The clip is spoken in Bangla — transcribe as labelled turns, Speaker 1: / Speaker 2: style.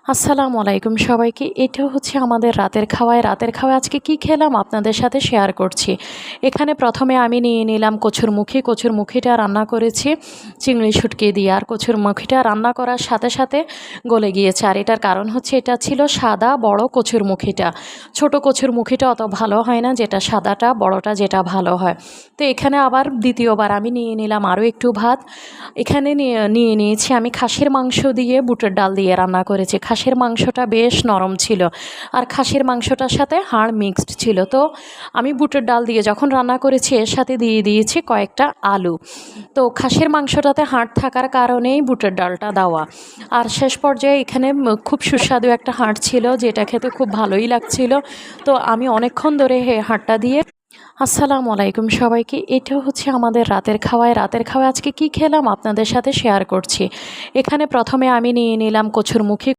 Speaker 1: আসসালামু আলাইকুম সবাইকে। এটা হচ্ছে আমাদের রাতের খাওয়ায়। রাতের খাওয়ায় আজকে কি খেলাম আপনাদের সাথে শেয়ার করছি। এখানে প্রথমে আমি নিয়ে নিলাম কচুরমুখী। কচুরমুখীটা রান্না করেছি চিংড়ি শুটকি দিয়ে। আর কচুরমুখীটা রান্না করার সাথে সাথে গলে গিয়েছে। আর এটার কারণ হচ্ছে এটা ছিল সাদা বড় কচুরমুখীটা। ছোট কচুরমুখীটা অত ভালো হয় না, যেটা সাদাটা বড়টা যেটা ভালো হয়। তো এখানে আবার দ্বিতীয়বার আমি নিয়ে নিলাম আরও একটু ভাত। এখানে নিয়ে নিয়েছি আমি খাসির মাংস দিয়ে বুটের ডাল দিয়ে রান্না করেছি। খাসির মাংসটা বেশ নরম ছিল, আর খাসির মাংসটার সাথে হাড় মিক্সড ছিল। তো আমি বুটের ডাল দিয়ে যখন রান্না করেছি এর সাথে দিয়ে দিয়েছি কয়েকটা আলু। তো খাসির মাংসটাতে হাড় থাকার কারণেই বুটের ডালটা দেওয়া। আর শেষ পর্যায়ে এখানে খুব সুস্বাদু একটা হাড় ছিল, যেটা খেতে খুব ভালোই লাগছিল। তো আমি অনেকক্ষণ ধরে হাড়টা দিয়ে আসসালামু আলাইকুম সবাইকে। এটা হচ্ছে আমাদের রাতের খাওয়ায়। রাতের খাওয়ায় আজকে কি খেলাম আপনাদের সাথে শেয়ার করছি। এখানে প্রথমে আমি নিয়ে নিলাম কচুরমুখী।